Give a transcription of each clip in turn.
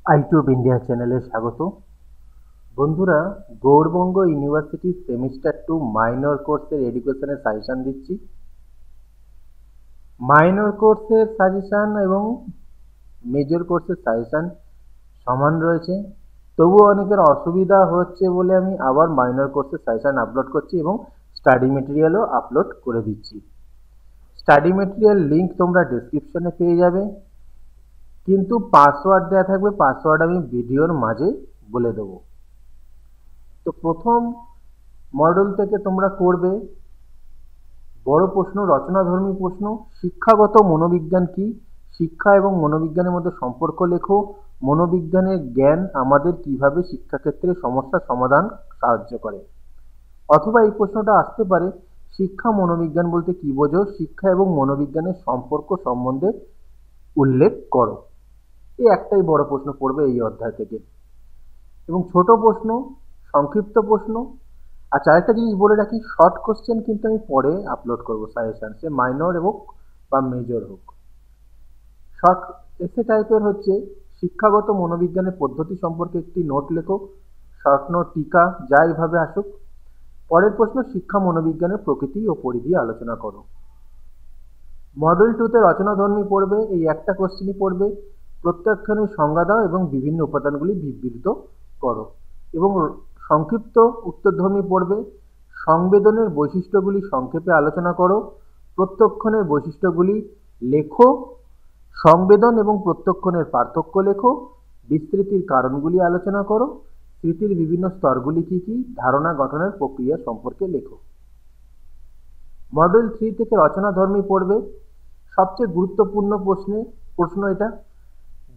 আইটিউব India চ্যানেলে স্বাগত। বন্ধুরা, গৌড়বঙ্গ ইউনিভার্সিটি সেমিস্টার 2 মাইনর কোর্সের এডুকেশনের সাজেশন দিচ্ছি। মাইনর কোর্সের সাজেশন এবং মেজর কোর্সের সাজেশন সমান রয়েছে, তবুও অনেকের অসুবিধা হচ্ছে বলে আমি আবার মাইনর কোর্সের সাজেশন আপলোড করছি এবং স্টাডি মেটেরিয়ালও আপলোড করে দিচ্ছি। স্টাডি মেটেরিয়াল লিঙ্ক তোমরা ডেসক্রিপশনে পেয়ে যাবে, কিন্তু পাসওয়ার্ড দেওয়া থাকবে। পাসওয়ার্ড আমি ভিডিওর মাঝে বলে দেবো। তো প্রথম মডেল থেকে তোমরা করবে বড় প্রশ্ন, রচনাধর্মী প্রশ্ন। শিক্ষাগত মনোবিজ্ঞান কি? শিক্ষা এবং মনোবিজ্ঞানের মধ্যে সম্পর্ক লেখো। মনোবিজ্ঞানের জ্ঞান আমাদের কিভাবে শিক্ষাক্ষেত্রে সমস্যার সমাধান সাহায্য করে। অথবা এই প্রশ্নটা আসতে পারে, শিক্ষা মনোবিজ্ঞান বলতে কি বোঝো? শিক্ষা এবং মনোবিজ্ঞানের সম্পর্ক সম্বন্ধে উল্লেখ করো। এই একটাই বড় প্রশ্ন পড়বে এই অধ্যায় থেকে, এবং ছোট প্রশ্ন, সংক্ষিপ্ত প্রশ্ন। আচ্ছা, আরেকটা জিনিস বলে রাখি, শর্ট কোশ্চেন কিন্তু আমি পরে আপলোড করবো সাজেশন, সে মাইনর হোক বা মেজর হোক। শর্ট এসে টাইপের হচ্ছে শিক্ষাগত মনোবিজ্ঞানের পদ্ধতি সম্পর্কে একটি নোট লেখো, শর্ট নোট, টিকা, যা এইভাবে আসুক। পরের প্রশ্ন, শিক্ষা মনোবিজ্ঞানের প্রকৃতি ও পরিধি আলোচনা করো। মডেল 2 তে রচনাধর্মী পড়বে, এই একটা কোশ্চেনই পড়বে। প্রত্যাখ্যানের সংজ্ঞা দাও এবং বিভিন্ন উপাদানগুলি বিবৃত করো। এবং সংক্ষিপ্ত উত্তরধর্মী পড়বে, সংবেদনের বৈশিষ্ট্যগুলি সংক্ষেপে আলোচনা করো। প্রত্যক্ষণের বৈশিষ্ট্যগুলি লেখো। সংবেদন এবং প্রত্যক্ষণের পার্থক্য লেখো। বিস্তৃতির কারণগুলি আলোচনা করো। স্মৃতির বিভিন্ন স্তরগুলি কি কি? ধারণা গঠনের প্রক্রিয়া সম্পর্কে লেখো। মডেল 3 থেকে রচনাধর্মী পড়বে, সবচেয়ে গুরুত্বপূর্ণ প্রশ্ন এটা,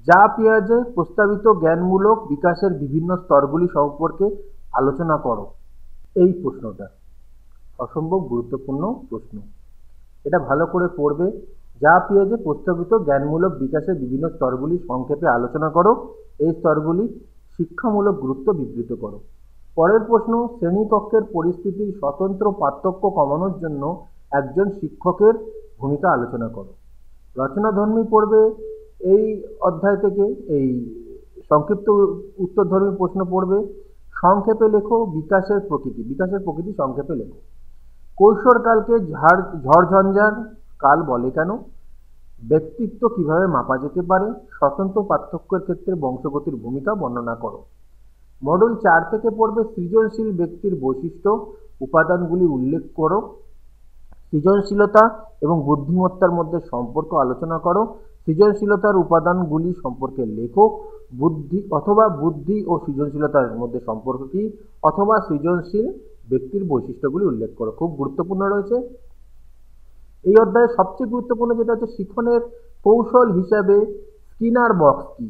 যা পিয়াজে প্রস্তাবিত জ্ঞানমূলক বিকাশের বিভিন্ন স্তরগুলি সম্পর্কে আলোচনা করো। এই প্রশ্নটা অসম্ভব গুরুত্বপূর্ণ প্রশ্ন, এটা ভালো করে পড়বে। যা পিয়াজে প্রস্তাবিত জ্ঞানমূলক বিকাশের বিভিন্ন স্তরগুলি সংক্ষেপে আলোচনা করো। এই স্তরগুলি শিক্ষামূলক গুরুত্ব বিবৃত করো। পরের প্রশ্ন, শ্রেণীকক্ষের পরিস্থিতির স্বতন্ত্র পার্থক্য কমানোর জন্য একজন শিক্ষকের ভূমিকা আলোচনা করো। রচনাধর্মী পড়বে এই অধ্যায় থেকে, এই সংক্ষিপ্ত উত্তরধর্মী প্রশ্ন পড়বে। সংক্ষেপে লেখো বিকাশের প্রকৃতি। বিকাশের প্রকৃতি সংক্ষেপে লেখো। কৈশোরকালকে ঝড়ঝঞ্ঝার কাল বলে কেন? ব্যক্তিত্ব কিভাবে মাপা যেতে পারে? স্বতন্ত্র পার্থক্যের ক্ষেত্রে বংশগতির ভূমিকা বর্ণনা করো। মডেল 4 থেকে পড়বে সৃজনশীল ব্যক্তির বৈশিষ্ট্য, উপাদানগুলি উল্লেখ করো। সৃজনশীলতা এবং বুদ্ধিমত্তার মধ্যে সম্পর্ক আলোচনা করো। সৃজনশীলতার উপাদানগুলি সম্পর্কে লেখো। বুদ্ধি ও সৃজনশীলতার মধ্যে সম্পর্ক কি? অথবা সৃজনশীল ব্যক্তির বৈশিষ্ট্যগুলি উল্লেখ করো। খুব গুরুত্বপূর্ণ রয়েছে এই অধ্যায়ে। সবচেয়ে গুরুত্বপূর্ণ যেটা হচ্ছে শিখনের কৌশল হিসাবে স্কিনার বক্স কি।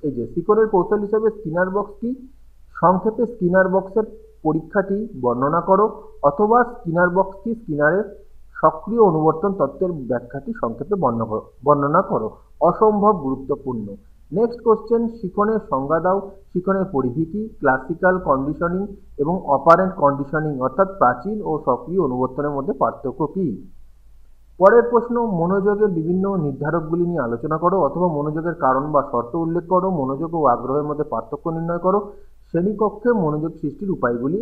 এই যে শিখনের কৌশল হিসাবে স্কিনার বক্স কি, সংক্ষেপে স্কিনার বক্সের পরীক্ষাটি বর্ণনা করো। অথবা স্কিনার বক্স কি, স্কিনারের সক্রিয় অনুবর্তন তত্ত্বের ব্যাখ্যাটি সংক্ষেপে বর্ণনা করো। অসম্ভব গুরুত্বপূর্ণ। নেক্সট কোশ্চেন, শিখনের সংজ্ঞা দাও। শিখনের পরিধি কি? ক্লাসিক্যাল কন্ডিশনিং এবং অপারেন্ট কন্ডিশনিং অর্থাৎ প্রাচীন ও সক্রিয় অনুবর্তনের মধ্যে পার্থক্য কি? পরের প্রশ্ন, মনোযোগের বিভিন্ন নির্ধারকগুলি নিয়ে আলোচনা করো। অথবা মনোযোগের কারণ বা শর্ত উল্লেখ করো। মনোযোগ ও আগ্রহের মধ্যে পার্থক্য নির্ণয় করো। শ্রেণীকক্ষে মনোযোগ সৃষ্টির উপায়গুলি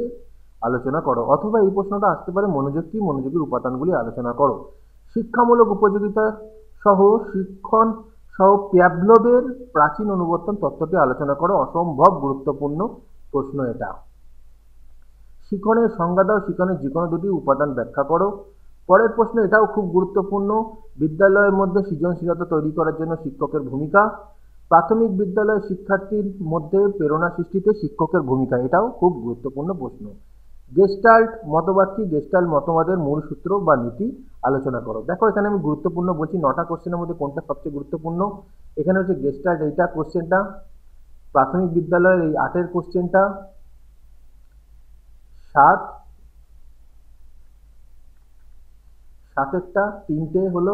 আলোচনা করো। অথবা এই প্রশ্নটা আসতে পারে, মনোযোগ কি? মনোযোগের উপাদানগুলি আলোচনা করো। শিক্ষামূলক উপযোগিতা সহ শিক্ষণ সহ প্যাভলভের প্রাচীন অনুবর্তন তত্ত্বটি আলোচনা করো। অসম্ভব গুরুত্বপূর্ণ প্রশ্ন এটা। শিখনের সংজ্ঞা দাও। শিখনের যে কোনো দুটি উপাদান ব্যাখ্যা করো। পরের প্রশ্ন, এটাও খুব গুরুত্বপূর্ণ, বিদ্যালয়ের মধ্যে সৃজনশীলতা তৈরি করার জন্য শিক্ষকের ভূমিকা। প্রাথমিক বিদ্যালয়ের শিক্ষার্থীর মধ্যে প্রেরণা সৃষ্টিতে শিক্ষকের ভূমিকা, এটাও খুব গুরুত্বপূর্ণ প্রশ্ন। গেস্টাল্ট মতবাদ কি? গেস্টাল্ট মতবাদের মূল সূত্র বা নীতি আলোচনা করো। দেখো এখানে আমি গুরুত্বপূর্ণ বলছি, 9টা কোশ্চেনের মধ্যে কোনটা সবচেয়ে গুরুত্বপূর্ণ। এখানে হচ্ছে গেস্টাল্ট, এইটা কোশ্চেনটা। প্রাথমিক বিদ্যালয়ের এই 8এর কোশ্চেনটা। 7, 7এরটা 3টে হলো,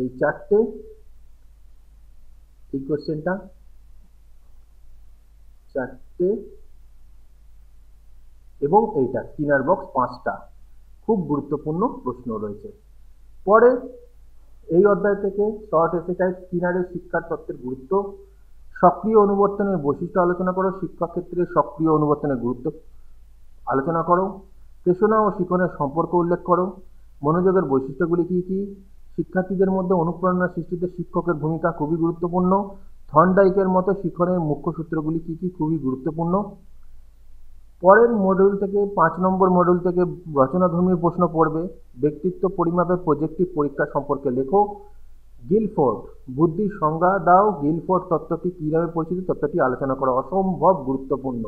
এই 4টে, এই কোশ্চেনটা 4টে, এবং এইটা স্কিনার বক্স 5টা। খুব গুরুত্বপূর্ণ প্রশ্ন রয়েছে। পরে এই অধ্যায় থেকে শর্ট এসে টাইপ, স্কিনারের শিক্ষার তত্ত্বের গুরুত্ব, সক্রিয় অনুবর্তনের বৈশিষ্ট্য আলোচনা করো। শিক্ষা ক্ষেত্রে সক্রিয় অনুবর্তনের গুরুত্ব আলোচনা করো। প্রেষণা ও শিক্ষণের সম্পর্ক উল্লেখ করো। মনোযোগের বৈশিষ্ট্যগুলি কী কী? শিক্ষার্থীদের মধ্যে অনুপ্রেরণা সৃষ্টিতে শিক্ষকের ভূমিকা খুবই গুরুত্বপূর্ণ। থর্নডাইকের মতে শিক্ষণের মুখ্য সূত্রগুলি কী কী? খুবই গুরুত্বপূর্ণ। পরের মডিউল থেকে 5 নম্বর মডিউল থেকে রচনাধর্মী প্রশ্ন পড়বে। ব্যক্তিত্ব পরিমাপের প্রজেক্টিভ পরীক্ষা সম্পর্কে লেখো। গিলফোর্ড বুদ্ধির সংজ্ঞা দাও। গিলফোর্ড তত্ত্বটি কী নামে পরিচিত? তত্ত্বটি আলোচনা করো। অসম্ভব গুরুত্বপূর্ণ।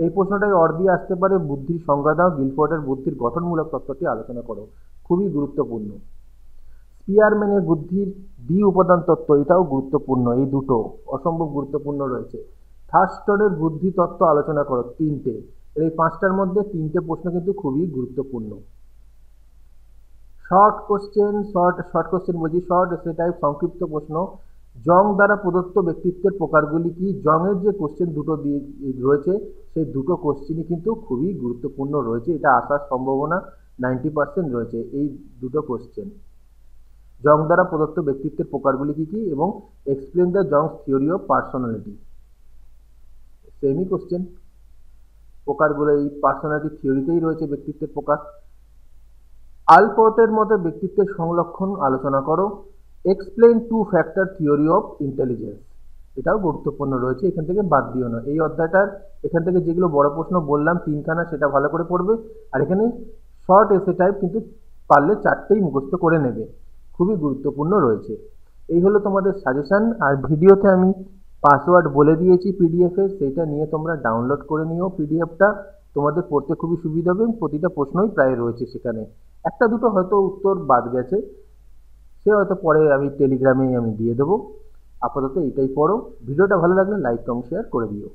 এই প্রশ্নটাই দিয়ে আসতে পারে, বুদ্ধির সংজ্ঞা দাও। গিলফোর্ডের বুদ্ধির গঠনমূলক তত্ত্বটি আলোচনা করো। খুবই গুরুত্বপূর্ণ। স্পিয়ারম্যানের বুদ্ধির দ্বি উপাদান তত্ত্ব, এটাও গুরুত্বপূর্ণ। এই দুটো অসম্ভব গুরুত্বপূর্ণ রয়েছে। থার্স্টনের বুদ্ধি তত্ত্ব আলোচনা করো। 3টে। এই 5টার মধ্যে 3টে প্রশ্ন কিন্তু খুবই গুরুত্বপূর্ণ। শর্ট কোশ্চেন বলছি, শর্ট এসে টাইপ সংক্ষিপ্ত প্রশ্ন। জং দ্বারা প্রদত্ত ব্যক্তিত্বের প্রকারগুলি কি? জংয়ের যে কোশ্চেন দুটো দিয়ে রয়েছে, সেই দুটো কোশ্চেনই কিন্তু খুবই গুরুত্বপূর্ণ রয়েছে। এটা আসার সম্ভাবনা 90% রয়েছে, এই দুটো কোশ্চেন। জং দ্বারা প্রদত্ত ব্যক্তিত্বের প্রকারগুলি কি কি এবং explain the Jung's theory of personality. সেমই কোশ্চেন। প্রকারগুলো এই পার্সোনালিটি থিওরিতেই রয়েছে ব্যক্তিত্বের প্রকার। আলপোর্টের মতে ব্যক্তিত্বের সংলক্ষণ আলোচনা করো। Explain 2 factor theory of intelligence, এটাও গুরুত্বপূর্ণ রয়েছে, এখান থেকে বাদ দিও না। এই অধ্যায়টার এখান থেকে যেগুলো বড় প্রশ্ন বললাম 3খানা, সেটা ভালো করে পড়বে। আর এখানে শর্ট এসে টাইপ কিন্তু পারলে 4টেই মুখস্থ করে নেবে, খুবই গুরুত্বপূর্ণ রয়েছে। এই হলো তোমাদের সাজেশন। আর ভিডিওতে আমি পাসওয়ার্ড বলে দিয়েছি পিডিএফের, সেইটা নিয়ে তোমরা ডাউনলোড করে নিও। পিডিএফটা তোমাদের পড়তে খুবই সুবিধা হবে, প্রতিটা প্রশ্নই প্রায় রয়েছে সেখানে। একটা দুটো হয়তো উত্তর বাদ গেছে, সে হয়তো পরে আমি টেলিগ্রামে দিয়ে দেবো। আপাতত এটাই পড়ো। ভিডিওটা ভালো লাগলে লাইক কমেন্ট শেয়ার করে দিও।